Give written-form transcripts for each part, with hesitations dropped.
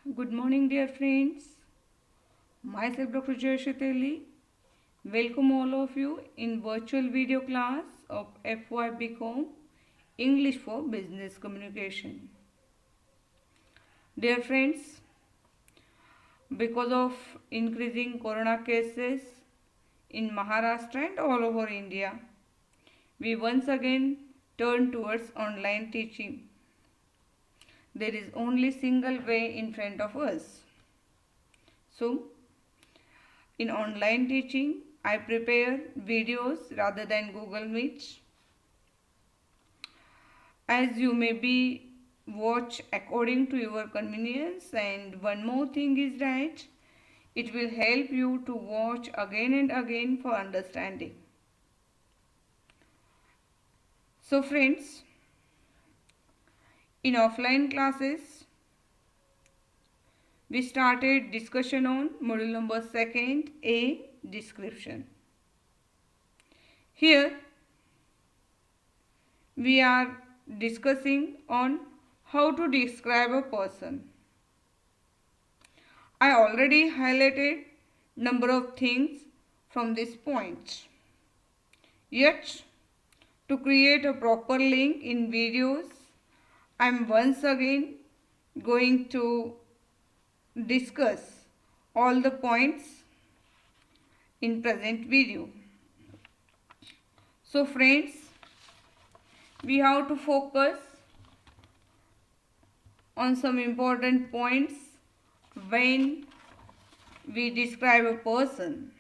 Good morning, dear friends. Myself, Dr. Jayashateli. Welcome all of you in virtual video class of FY BCom English for Business Communication. Dear friends, because of increasing corona cases in Maharashtra and all over India, we once again turn towards online teaching. There is only single way in front of us. So, in online teaching, I prepare videos rather than Google Meet. As you may be watch according to your convenience, and one more thing is that it will help you to watch again and again for understanding. So friends, in offline classes, we started discussion on module number 2nd, A, description. Here we are discussing on how to describe a person. I already highlighted number of things from this point. Yet, to create a proper link in videos, I am once again going to discuss all the points in present video. So friends, we have to focus on some important points when we describe a person.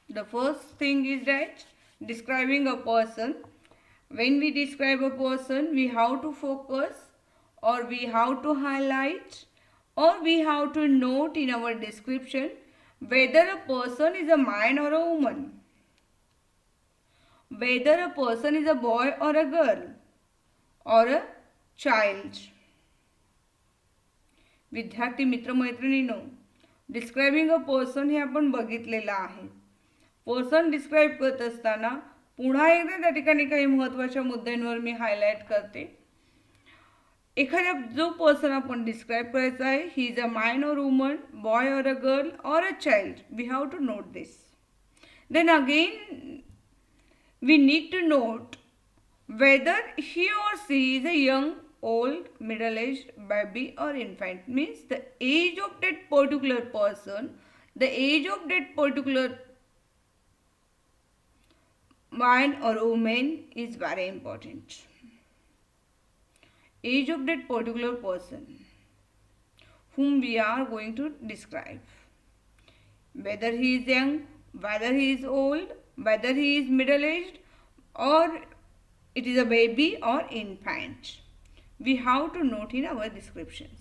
The first thing is that describing a person, when we describe a person, we have to focus, or we have to highlight, or we have to note in our description whether a person is a man or a woman, whether a person is a boy or a girl or a child. विद्यार्थी मित्रमैत्रिणींनो, describing a person हे आपण बघितलेलं आहे. Person describe करत असताना पुन्हा एकदा त्या ठिकाणी काही महत्त्वाच्या मुद्द्यांवर मी हायलाईट करते. एखाद्या जो पर्सन आपण डिस्क्राईब करायचा आहे, ही इज अ मॅन और वुमन, बॉय और अ गर्ल और a child, we have to note this. Then again we need to note whether he or she is a young, old, middle-aged, baby or infant. Means the age of that particular person, the age of that particular man or woman is very important. Age of that particular person whom we are going to describe. Whether he is young, whether he is old, whether he is middle-aged, or it is a baby or infant. We have to note in our descriptions.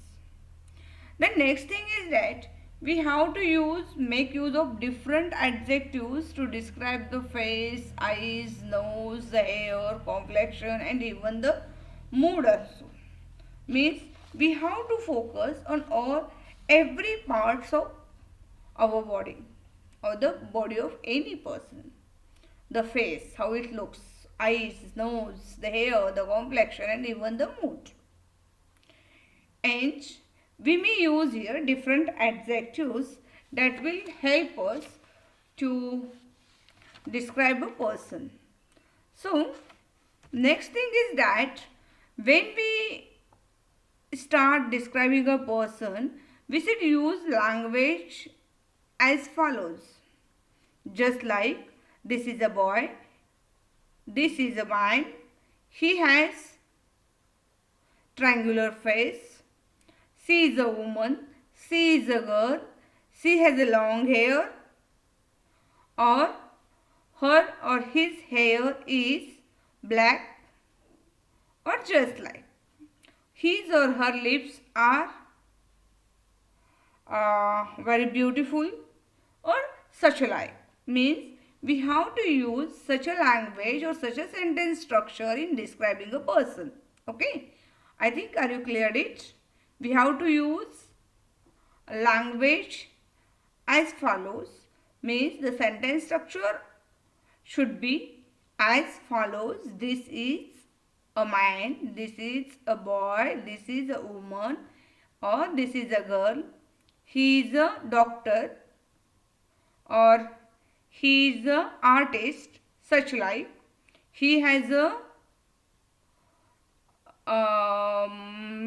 The next thing is that we have to make use of different adjectives to describe the face, eyes, nose, the hair, complexion, and even the mood also. Means we have to focus on every parts of our body or the body of any person. The face, how it looks, eyes, nose, the hair, the complexion, and even the mood. And we may use here different adjectives that will help us to describe a person. So, next thing is that when we start describing a person, we should use language as follows. Just like, this is a boy, this is a man, he has triangular face, she is a woman, she is a girl, she has a long hair, or her or his hair is black, or just like, his or her lips are very beautiful, or such alike. Means we have to use such a language or such a sentence structure in describing a person. Okay, I think, are you cleared it? We have to use language as follows. Means the sentence structure should be as follows. This is a man, this is a boy, this is a woman, or this is a girl, he is a doctor, or he is a artist, such like. He has a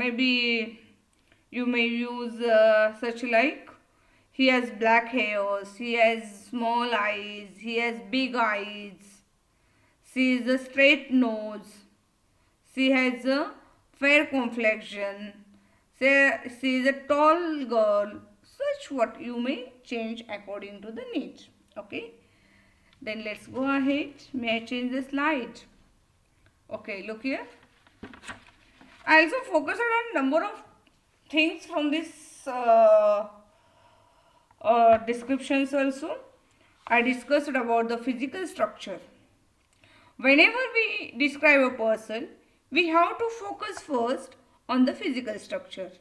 maybe you may use such like, he has black hairs, he has small eyes, he has big eyes, she is a straight nose, she has a fair complexion, she is a tall girl. Such what you may change according to the need. Okay, then let's go ahead. May I change the slide? Okay, look here. I also focused on number of things from this descriptions also. I discussed about the physical structure. Whenever we describe a person, we have to focus first on the physical structure.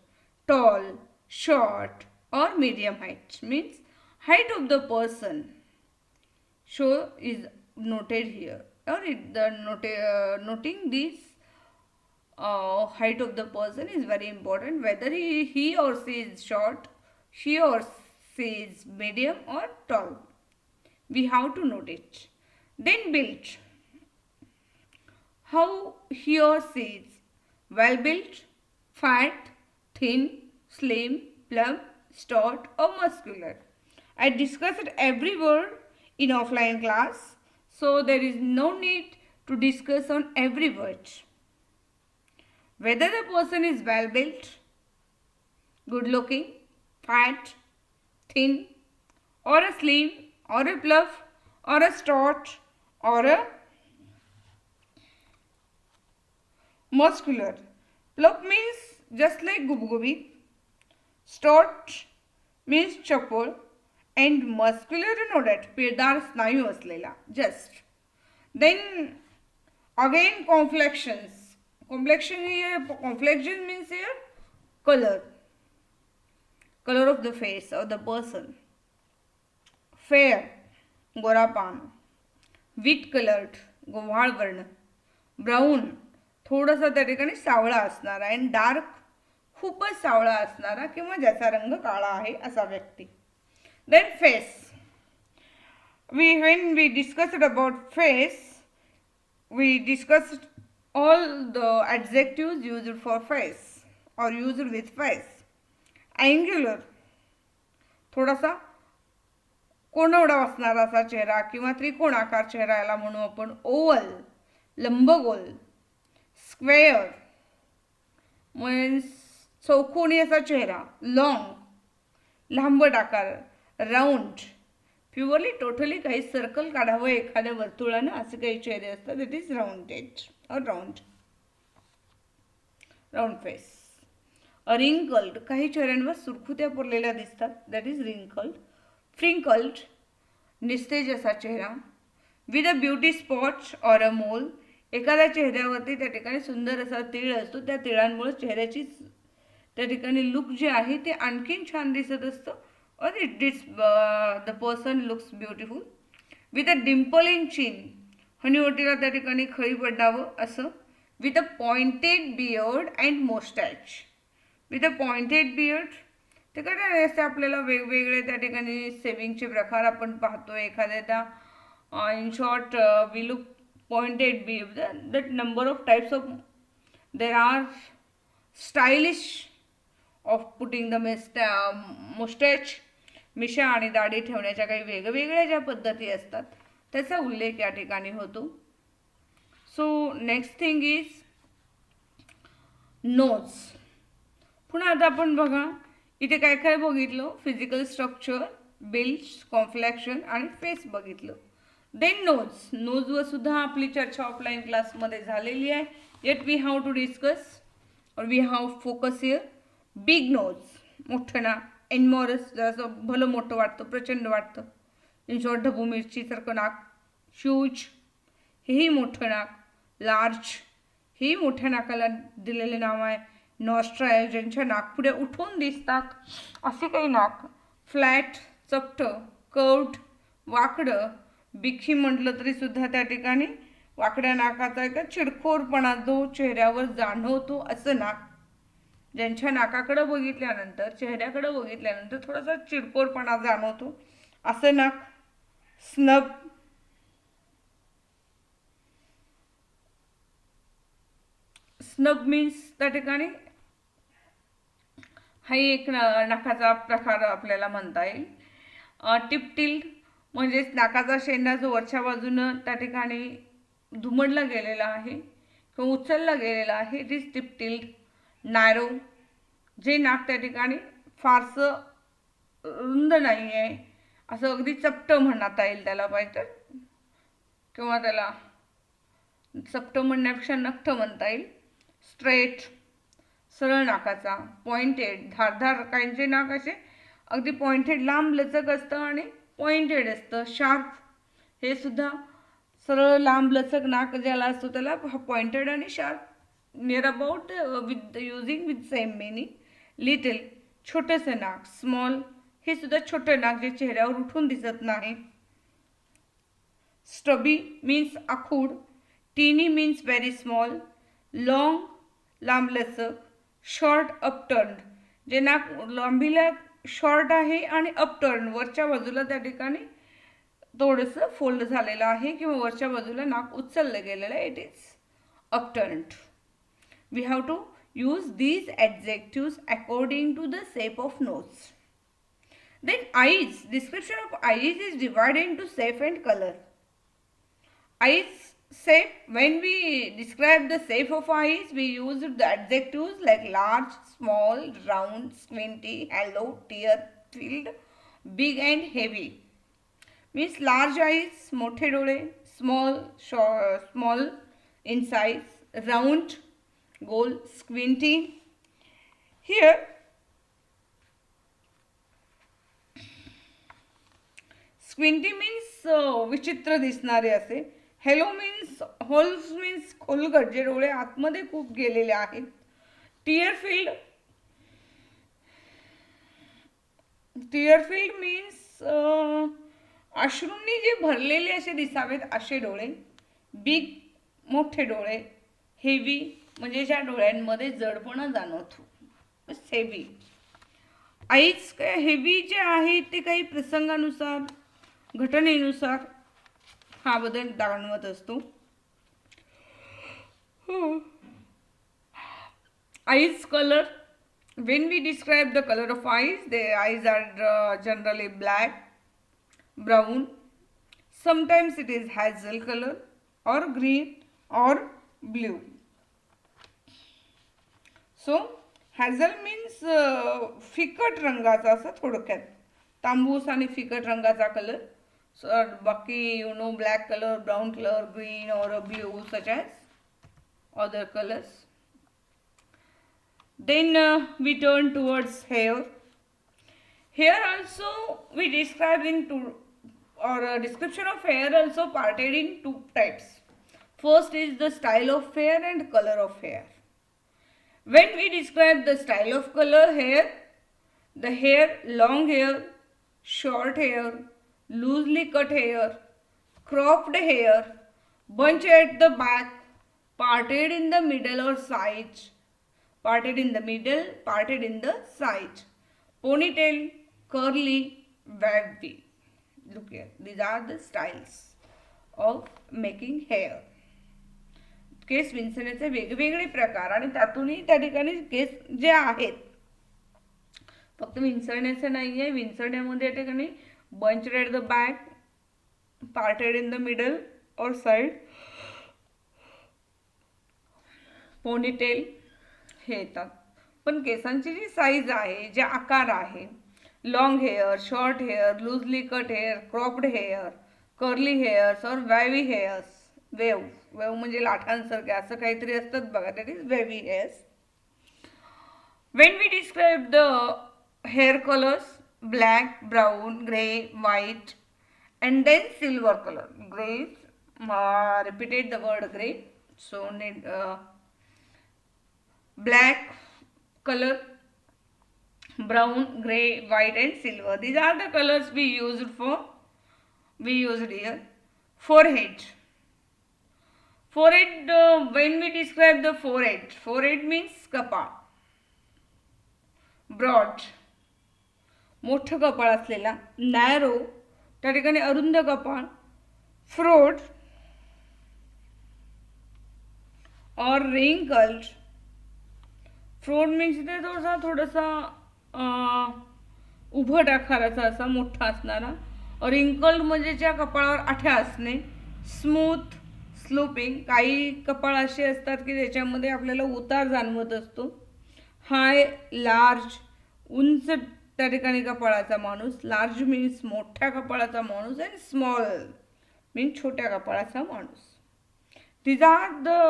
Tall, short or medium height means height of the person show is noted here, or noting this height of the person is very important, whether he or she is short, she or she is medium or tall. We have to note it. Then build. How he or she is well built, fat, thin, slim, plump, stout or muscular. I discussed every word in offline class, so there is no need to discuss on every word. Whether the person is well built, good looking, fat, thin, or a slim, or a plump, or a stout, or a muscular. Plump means just like gubgubi, stout means chapol, and muscular you know that pirdar snayu aslela. Just then again complexions. Complexion means here color of the face or the person. Fair, गोरापान. Wheat colored, गोव्हाळ वर्ण. Brown, थोडासा त्या ठिकाणी सावळा असणारा, and dark, खूपच सावळा असणारा किंवा ज्याचा रंग काळा आहे असा व्यक्ती. Then face. When we discussed about face, we discussed all the adjectives used for face or used with face. Angular, थोडासा कोणवडा असणारा असा चेहरा किंवा त्रिकोणाकार चेहरा याला म्हणू आपण. ओवल, लंबगोल. स्क्वेअर मीन्स चौकोनी असा चेहरा. लॉंग, लांबट आकार. राऊंड, प्युअरली टोटली काही सर्कल काढावं एखाद्या वर्तुळानं असे काही चेहरे असतात. इट इज राऊंडेड और राऊंड फेस. रिंकल्ड, काही चेहऱ्यांवर सुरखुत्या पडलेल्या दिसतात. That is wrinkled. फ्रिंकल्ड, निस्तेज असा चेहरा. विथ अ ब्युटी स्पॉट और अ मोल, एखाद्या चेहऱ्यावरती त्या ठिकाणी सुंदर असा तीळ असतो. त्या तिळांमुळे चेहऱ्याची त्या ठिकाणी लुक जे आहे ते आणखीन छान दिसत असतं. और the person looks beautiful. With a dimple in chin, हनीवटीला त्या ठिकाणी खळी पडावं असं. With a pointed beard and mustache. With a pointed beard, ते काय असते आपल्याला वेगवेगळे त्या ठिकाणी सेविंगचे प्रकार आपण पाहतो एखाद्या. In short we look pointed beard. That number of types of, there are stylish of putting the mustache. मिशा आणि दाढी ठेवण्याच्या काही वेगवेगळ्या ज्या पद्धती असतात त्याचा उल्लेख या ठिकाणी होतो. So next thing is nose. पुन्हा आता आपण बघा इथे काय काय बघितलं. फिजिकल स्ट्रक्चर, बिल्ड, कॉम्प्लेक्शन आणि फेस बघितलं. Then nose. नोजवर सुद्धा आपली चर्चा ऑफलाईन क्लासमध्ये झालेली आहे. Yet we have to discuss or we have focus here. Big nose, मोठं नाक. एनमॉरस, जरासं भलं मोठं वाटतं, प्रचंड वाटतं. इन शॉर्ट ढबू मिरचीसारखं नाक. ह्यूज, हेही मोठं नाक. लार्ज, हेही मोठ्या नाकाला दिलेले नाव आहे. नॉस्ट्रायल, ज्यांच्या नाकपुड्या उठून दिसतात असे काही नाक. फ्लॅट, चपटं. कर्व्ड, वाकडं. बिखी म्हटलं तरी सुद्धा त्या ठिकाणी वाकड्या नाकाचा एका चिडखोरपणा जो चेहऱ्यावर जाणवतो असं नाक. ज्यांच्या नाकाकडे बघितल्यानंतर, चेहऱ्याकडे बघितल्यानंतर थोडासा चिडकोरपणा जाणवतो असं नाक. स्नब. स्नब मीन्स त्या ठिकाणी हा एक नाकाचा प्रकार आपल्याला म्हणता येईल. टिपटिल्ड म्हणजेच नाकाचा शेंडा जो वरच्या बाजूनं त्या ठिकाणी दुमडला गेलेला आहे किंवा उचलला गेलेला आहे, इट इज टिपटिल्ड. नॅरो, जे नाक त्या ठिकाणी फारसं रुंद नाही आहे, असं अगदी चपटं म्हणता येईल त्याला पाहिजे, किंवा त्याला चपटं म्हणण्यापेक्षा नख्ठ म्हणता येईल. स्ट्रेट, सरळ नाकाचा. पॉइंटेड, धारधार, काहींचे नाक असे अगदी पॉइंटेड, लांब लचक असतं आणि पॉइंटेड असतं. शार्प, हे सुद्धा सरळ लांब लचक नाक ज्याला असतो त्याला पॉइंटेड आणि sharp. Near about with using with same meaning. Little, छोटंसं नाक. स्मॉल, हे सुद्धा छोटं नाक जे चेहऱ्यावर उठून दिसत नाही. स्टबी मीन्स आखूड. Tiny means very small. Long, लांब लचक. शॉर्ट, अपटर्न, जे नाक लांबीला शॉर्ट आहे आणि अपटर्न, वरच्या बाजूला त्या ठिकाणी थोडंसं फोल्ड झालेलं आहे किंवा वरच्या बाजूला नाक उचललं गेलेलं आहे, it is upturned. We have to use these adjectives according to the shape of nose. Then eyes, description of eyes is divided into shape and color. Eyes shape, when we describe the shape of eyes, we use the adjectives like large, small, round, squinty, hollow, tear-filled, big and heavy. Means large eyes, मोठे डोळे. Small, small in size. Round, goal. Squinty. Here squinty means विचित्र दिसणारे असे. Hello means, holes means खोलगट, जे डोळे आतमध्ये खूप गेलेले आहेत. टीयर फील्ड मीन्स अश्रूंनी जे भरलेले असे दिसावेत असे डोळे. बिग, मोठे डोळे. हेवी, म्हणजे ज्या डोळ्यांमध्ये जडपणा जाणवतो, हेवी. आईज हेवी जे आहे ते काही प्रसंगानुसार, घटनेनुसार हा बदल जाणवत असतो. Eyes color, when we describe the color of eyes, the eyes are generally black, brown, sometimes it is hazel color or green or blue. So hazel means फिकट रंगाचा, असं थोडक्यात तांबूस आणि फिकट रंगाचा कलर. बाकी black color, brown color, green or blue, such as other colors. Then we turn towards hair. Hair also we describe in two, or a description of hair also parted in two types. First is the style of hair and color of hair. When we describe the style of color hair, the hair, long hair, short hair, loosely cut hair, cropped hair, bunch at the back, parted in the middle or side, parted in the middle, parted in the side, ponytail, curly, wavy. Look here, these are the styles of making hair. केस विंचण्याचे वेगवेगळे प्रकार आणि त्यातूनही त्या ठिकाणी case जे आहेत, फक्त विंचण्याचे नाही आहे, विंचण्यामध्ये त्या ठिकाणी bunched at the back, parted in the middle or side, ponytail हे येतात. पण केसांची जी साईज आहे, जे आकार आहे, long hair, short hair, loosely cut hair, cropped hair, curly hairs or wavy hairs. Wave म्हणजे लाटांसारखे असं काहीतरी असतात बघा, that is wavy hairs. When we describe the hair colours, black, brown, grey, white and then silver colour. Grey, repeated the word gray, so need black color, brown, gray, white and silver. These are the colors we used here. Forehead. When we describe the forehead means kapal. Broad मोठं कपाळ असलेला, narrow त्या ठिकाणी अरुंद कपाळ, fraud और wrinkled. Fraud means इथे थोडासा उभट आकाराचा असा मोठा असणारा. रिंकल्ड म्हणजे ज्या कपाळावर आठ्या असणे. स्मूथ स्लोपिंग, काही कपाळ असे असतात की त्याच्यामध्ये आपल्याला उतार जाणवत असतो. हाय लार्ज उंच त्या ठिकाणी कपाळाचा माणूस. लार्ज मीन्स मोठ्या कपाळाचा माणूस अँड स्मॉल मीन्स छोट्या कपाळाचा माणूस. These are the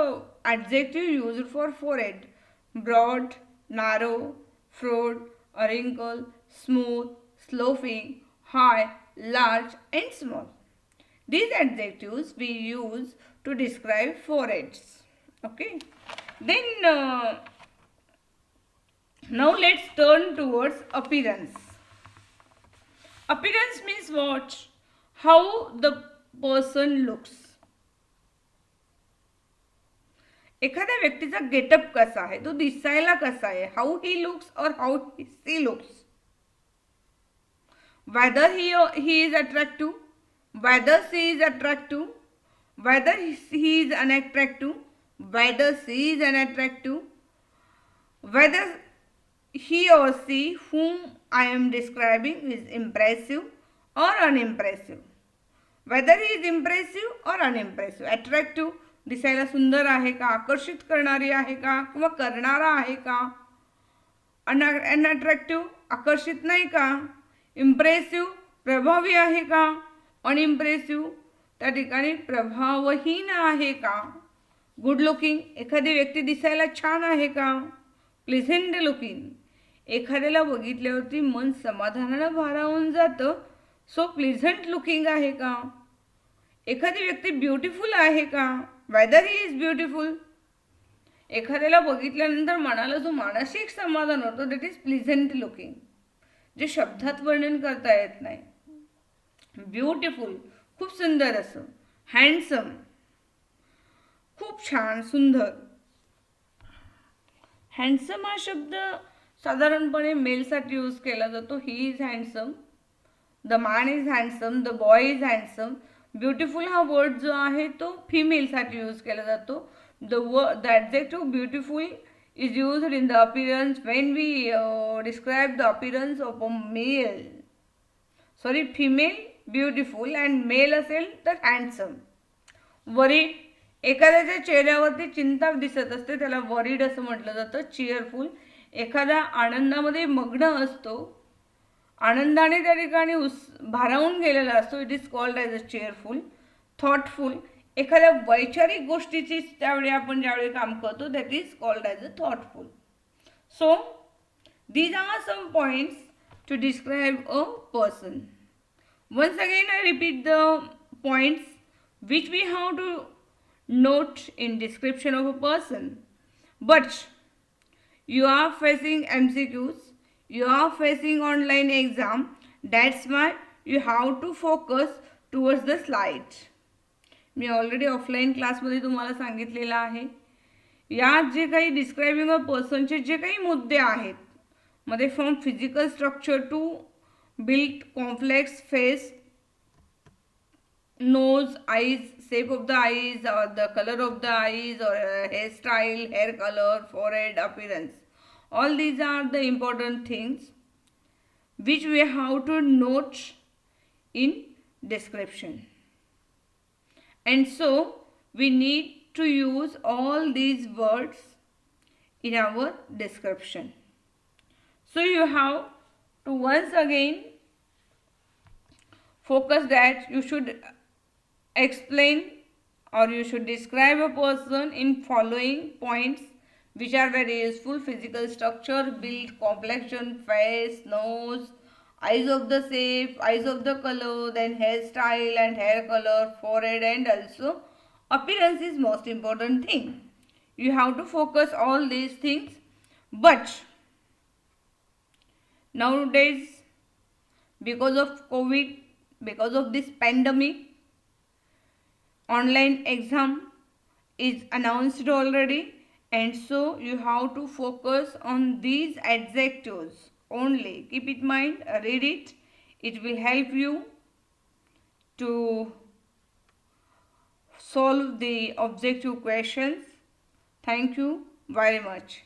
adjectives used for forehead: broad, narrow, furrowed, a wrinkle, smooth, sloping, high, large, and small. These adjectives we use to describe foreheads. Okay. Then now let's turn towards appearance. Appearance means what? How the person looks. एखाद्या व्यक्तीचा getup कसा आहे, तो दिसायला कसा आहे. हाऊ he looks or how she looks. Whether he is attractive, whether she is attractive, whether he is unattractive, whether she is unattractive, whether he or she whom I am describing is impressive or unimpressive. Whether he is impressive or unimpressive. Attractive दिसायला सुंदर आहे का, आकर्षित करणारी आहे का, किंवा करणारा आहे का. अनअट्रॅक्टिव्ह आकर्षित नाही का. इम्प्रेसिव्ह प्रभावी आहे का. अनइम्प्रेसिव्ह त्या ठिकाणी प्रभावहीन आहे का. गुड लुकिंग एखादी व्यक्ती दिसायला छान आहे का. प्लेझेंट लुकिंग एखाद्याला बघितल्यावरती मन समाधानानं भारावून जातं, सो प्लेझंट लुकिंग आहे का. एखादी व्यक्ती ब्युटिफुल आहे का. Weather he is beautiful. एखाद्याला बघितल्यानंतर मनाला जो मानसिक समाधान होतो दॅट इज प्लेझंट लुकिंग, जे शब्दात वर्णन करता येत नाही. ब्युटिफुल खूप सुंदर असं. हँडसम खूप छान सुंदर. हँडसम हा शब्द साधारणपणे मेलसाठी यूज केला जातो. He is handsome, the man is handsome, the boy is handsome. Beautiful हा वर्ड जो आहे तो फिमेलसाठी यूज केला जातो. The adjective beautiful is used in the appearance when we describe the appearance of a male. Sorry female beautiful and male असेल तर handsome. Worried एखाद्याच्या चेहऱ्यावरती चिंता दिसत असते त्याला वरीड असं म्हटलं जातं. चीअरफुल एखादा आनंदामध्ये मग्न असतो, आनंदाने त्या ठिकाणी भारावून गेलेला असतो, it is called as a cheerful. Thoughtful एखाद्या वैचारिक गोष्टीची त्यावेळी आपण ज्यावेळी काम करतो that is called as a thoughtful. So these are some points to describe a person. Once again I repeat the points which we have to note in description of a person. But you are facing MCQs, you are facing online exam, that's why you have to focus towards the slide. Me already offline क्लासमध्ये तुम्हाला सांगितलेलं आहे. यात जे काही describing अ पर्सनचे जे काही मुद्दे आहेत मध्ये from physical structure to built complex face, nose, eyes, shape of the eyes or the color of the eyes or hairstyle, hair color, forehead, appearance. All these are the important things which we have to note in description. And so we need to use all these words in our description. So you have to once again focus that you should explain or you should describe a person in following points which are very useful: physical structure, build, complexion, face, nose, eyes of the shape, eyes of the color, then hairstyle and hair color, forehead, and also appearance is most important thing. You have to focus all these things. But nowadays, because of COVID, because of this pandemic, online exam is announced already, and so you have to focus on these adjectives only. Keep it in mind, read it. It will help you to solve the objective questions. Thank you very much.